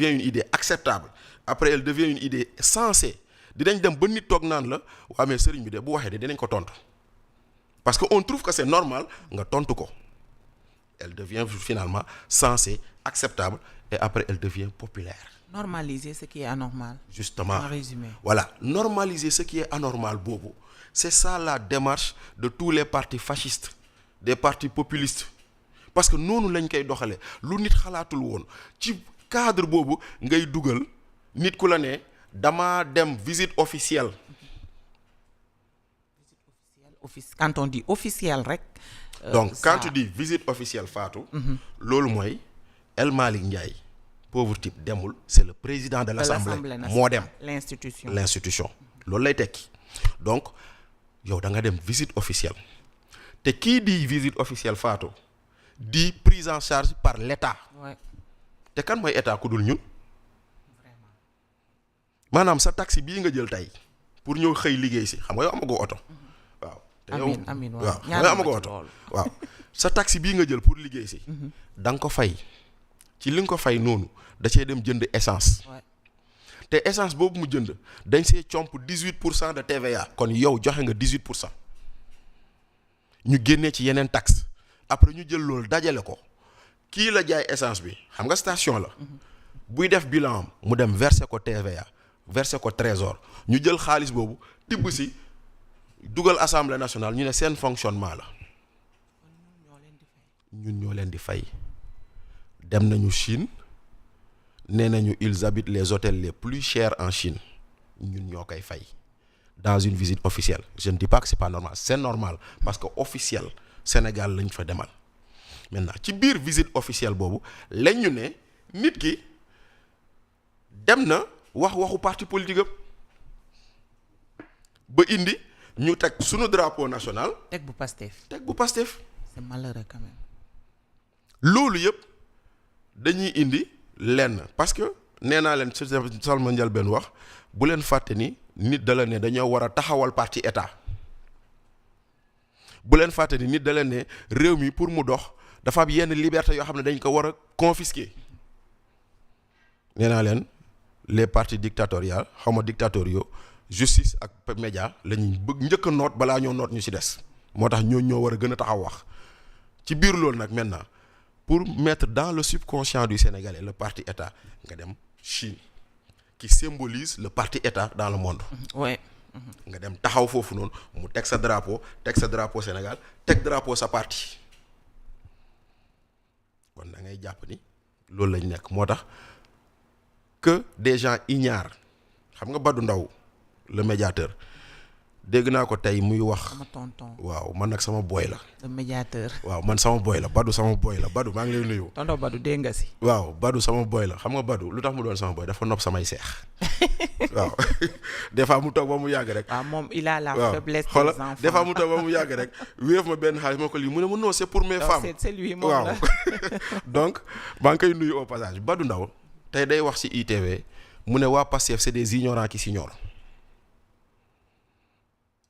devient une idée acceptable après elle devient une idée sensée dinañ dem ba nit toog naan la waa mais sëriñ bi de bu waxee de dinañ ko tontu parce que on trouve que c'est normal nga tontu ko elle devient finalement sensée acceptable et après elle devient populaire. Normaliser ce qui est anormal. Justement. En résumé. Voilà, normaliser ce qui est anormal boobu c'est ça la démarche de tous les partis fascistes des partis populistes parce que noonu lañ koy doxalee lu nit xalaatul woon ci cadre boobu ngay dugal nit ku la ne dama dem visite officielle. Quand on dit officiel rek. Donc quand tu dis visite officielle Fatou. loolu mooy El Malick Ndiaye pauvre type demul c'est le président de l'Assemblée moo dem l'institution loolu lay tekki donc yow da nga dem visite officielle te kii di visite officielle Fatou di prise en charge par l'État. Ouais. te kan mooy état ku dul ñun maanaam sa taxi bii nga jël tey pour ñëw xëy liggéey si xam nga yow amagoo oto waaw te yow amiin waaw xam nga amagoo oto waaw sa taxi bii nga jël pour liggéey si da nga ko fay ci li nga ko fay noonu da cee dem jënd essence te essence boobu mu jënd dañ see comp 18% de TVA kon yow joxe nga 18% ñu génnee ci yeneen taxe après ñu jël loolu dajale ko kii la jaay essence bi xam nga station la buy def bilan am mu dem verser ko TVA verser ko trésor ñu jël xaalis boobu tibb si dugal assemblée nationale ñu ne seen fonctionnement la ñun ñoo leen di fay dem nañu Chine nee nañu ils habitent les hôtels les plus chers en Chine ñun ñoo koy fay dans une visite officielle je ne dis pas que c'est pas normal c'est normal parce que officiel Sénégal lañ fa demal maintenant ci biir visite officielle boobu lañ ñu ne nit ki dem na waxu parti politique ba indi ñu teg sunu drapeau national. teg bu Pastef. c'est malheureux quand même. loolu yëpp dañuy indi lenn parce que nee naa leen Salma Ndialbène wax bu leen fàtte ni nit da la ne dañoo war a taxawal parti état bu leen fàtte ni nit da la ne réew mi pour mu dox dafa am yenn liberté yoo xam ne dañ ko war a confisquer nee naa leen les partis dictatoriaux xawma dictatoriaux justice ak média la ñuy bëgg njëkk a noot balaa ñoo noot ñu ci des moo tax ñoo war a gën a taxaw wax ci biir loolu nag maintenant pour mettre dans le subconscient du Sénégalais le parti état nga dem Chine qui symbolise le parti état dans le monde. Ouais. nga dem taxaw foofu noonu mu teg sa drapeau Sénégal teg drapeau sa parti kon da ngay jàpp ni loolu lañ nekk moo tax que des gens ignorent xam nga Badou Ndaw le médiateur dégg naa ko tey muy wax. sama tonton. waaw man nag sama boy la. le médiateur. waaw man sama boy la Badou sama boy la Badou maa ngi lay nuyu. tonton Badou dégg nga si. waaw Badou sama boy la xam nga Badou lu tax mu doon sama boy dafa nopp samay seex waaw des fois mu toog ba mu yàgg rek. waaw moom il a la faiblesse des xoolal enfants. des fois mu toog ba mu yàgg rek wéef ma benn xaalis moo ko lii mu ne ma non c'est pour mes femmes. c'est lui moom waaw la. donc maa ngi koy nuyu au passage Badou Ndaw tey day wax ci ITV mu ne waa Pastef c'est des ignorants qui s'ignorent.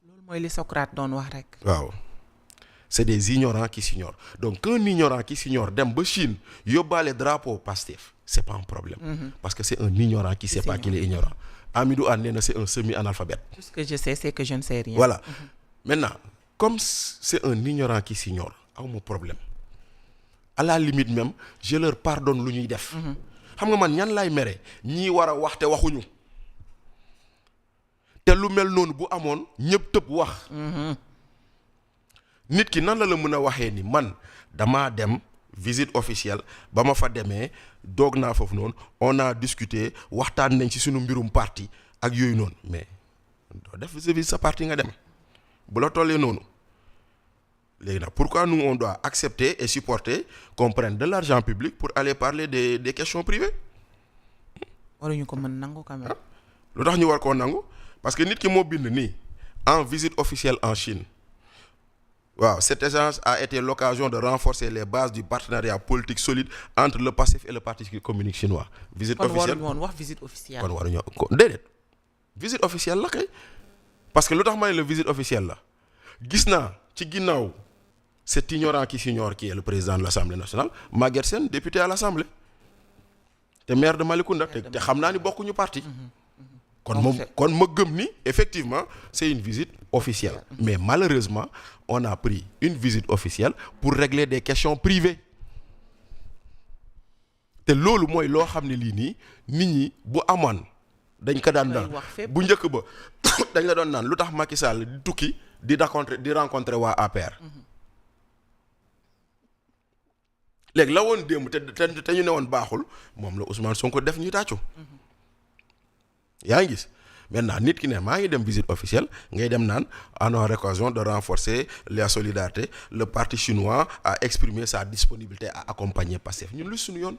loolu mooy li Socrate doon wax rek. waaw c'est des ignorants qui s'ignorent donc un ignorant qui s'ignore dem ba Chine yóbbaale drapeau Pastef c'est pas un problème. Parce que c'est un ignorant qui sait pas qu'il est ignorant. Amidou Anne nee na c'est un semi-analphabète. Tout ce que je sais c'est que je ne sais rien. Voilà. Maintenant comme c'est un ignorant qui s'ignore awma problème à la limite même je leur pardonne lu ñuy def. xam nga man ñan lay mere ñii war a wax te waxuñu te lu mel noonu bu amoon ñëpp tëb wax. nit ki nan la mën a waxee ni man damaa dem visite officielle ba ma fa demee doog naa foofu noonu on a discuté waxtaan nañ ci suñu mbirum parti ak yooyu noonu mais doo def visite sa parti nga dem bu la tollee noonu léegi nag pourquoi nous on doit accepter et supporter qu'on prenne de l'argent public pour aller parler des questions privées. waruñu ko mën nangu quand même. lu tax ñu war koo nangu parce que nit ki moo bind nii en visite officielle en Chine. waaw cet échange a été l'occasion de renforcer les bases du partenariat politique solide entre le Pastef et le parti communiste chinois. visite officielle kon waruñu woon wax visite officielle. kon waruñoo ko déedéet visite officielle la kay parce que lu tax ma ne la visite officielle la gis naa ci ginnaaw cet ignorant qui s'ignore qui est le président de l'Assemblée nationale Maguette Sène député à l'Assemblée te maire de Malicounda te xam naa ni bokkuñu parti. kon ma gëm ni effectivement c'est une visite officielle. Mais malheureusement on a pris une visite officielle pour régler des questions privées. te loolu mooy loo xam ne lii nii nit ñi bu amoon dañ ko daan naan bu njëkk ba dañ la doon naan lu tax Macky Sall di tukki di rencontrer waa APR. léegi la woon démb te ñu ne woon baaxul moom la Ousmane Sonko def ñuy tàccu. yaa ngi gis maintenant nit ki ne maa ngi dem visite officielle ngay dem naan en occasion de renforcer la solidarité le parti chinois a exprimé sa disponibilité à accompagner Pastef ñun lu suñu yoon.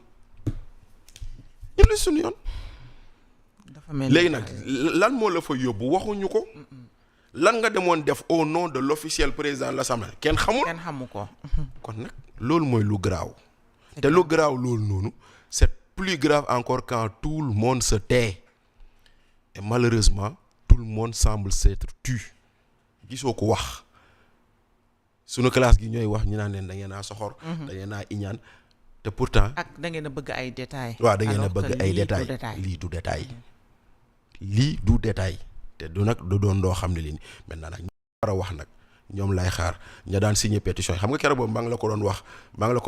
léegi nag lan moo la fa yóbbu waxuñu ko. lan nga demoon def au nom de l'officiel président de l'Assemblée kenn xamu ko. kon nag loolu mooy lu garaaw. te lu garaaw loolu noonu c'est plus grave encore quand tout le monde se tait. et malheureusement tout le monde semble s'être tu gisoo ko wax sunu classe gi ñooy wax ñu naan leen da ngeen a soxor. da ngeen a iñaan te pourtant. ak da ngeen a bëgg ay détails. waaw da ngeen a bëgg ay détails lii du détail. lii du détail te du nag du doon doo xam ne lii maintenant nag ñu war a wax nag ñoom lay xaar ña daan signé pétition yi xam nga keroog boobu maa ngi la ko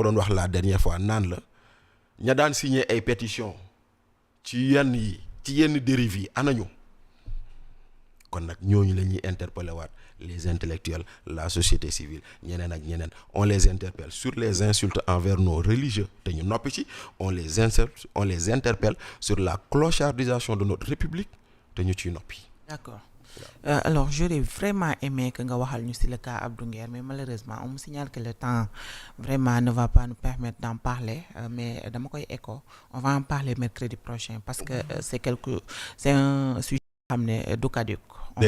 doon wax la dernière fois naan la ña daan signé ay pétition ci yenn dérives yi anañu kon nag ñooñu la ñuy interpeller waat les intellectuels la société civile ñeneen ak ñeneen on les interpelle sur les insultes envers nos religieux te ñu noppi ci on les interpelle sur la clochardisation de notre république te ñu ciy noppi. D'accord. Alors j'aurais vraiment aimé que nga waxal ñu ci le cas Abdou Nguer mais malheureusement on me signale que le temps vraiment ne va pas nous permettre d'en parler mais dama koy écho on va en parler mercredi prochain parce que c'est un sujet xam ne du caduc. On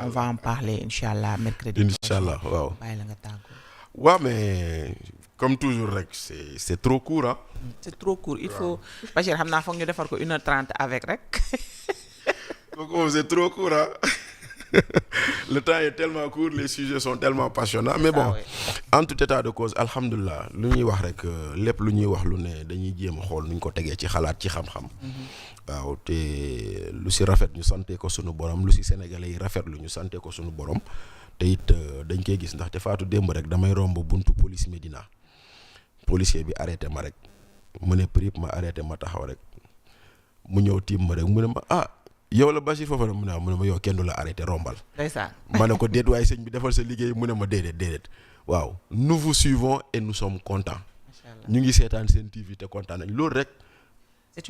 va en parler inchallah mercredi prochain. Inchallah waaw. bàyyi la nga tàggoo. waaw mais comme toujours rek c'est trop court hein. C'est trop court il faut Bachir xam naa foog ñu defar ko 1h30 avec rek. C'est trop court hein. Le temps est tellement court les sujets sont tellement passionnants mais bon en tout état de cause alhamdulilah lu ñuy wax rek lépp lu ñuy wax lu ne dañuy jéem a xool nuñ ko tegee ci xalaat ci xam-xam. waaw te lu si rafet ñu sante ko sunu borom lu si sénégalais yi rafet lu ñu sante ko sunu borom te it dañ koy gis ndaxte faatu démb rek damay romb buntu police Médina policier bi arrêté ma rek mu ne prip ma arrêté ma taxaw rek mu ñëw tiim ma rek mu ne ma yow la Bachir Fofana mu ne ma yow kenn du la arrêté rombal. ndeysaan ma ne ko déet waaye sëñ bi defal sa liggéey mu ne ma déedéet waaw nous vous suivons et nous sommes contents. ñu ngi seetaan seen TV te kontaan nañ loolu rek. c'est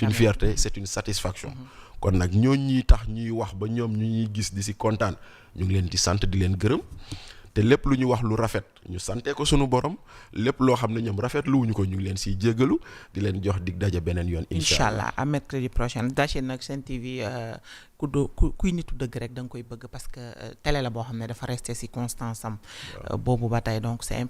une fierté c'est une satisfaction. kon nag ñooñu ñuy tax ñuy wax ba ñoom ñu ñuy gis di si kontaan ñu ngi leen di sant di leen gërëm te lépp lu ñu wax lu rafet ñu sante ko sunu borom lépp loo xam ne ñoom rafet lu wuñu ko ñu ngi leen siy jéggalu di leen jox dig daje beneen yoon. Inch'Allah à mercredi prochain Dachine nag Sen TV kuy nitu dëgg rek da nga koy bëgg parce que télé la boo xam ne dafa resté si constance am boobu ba tey donc c'est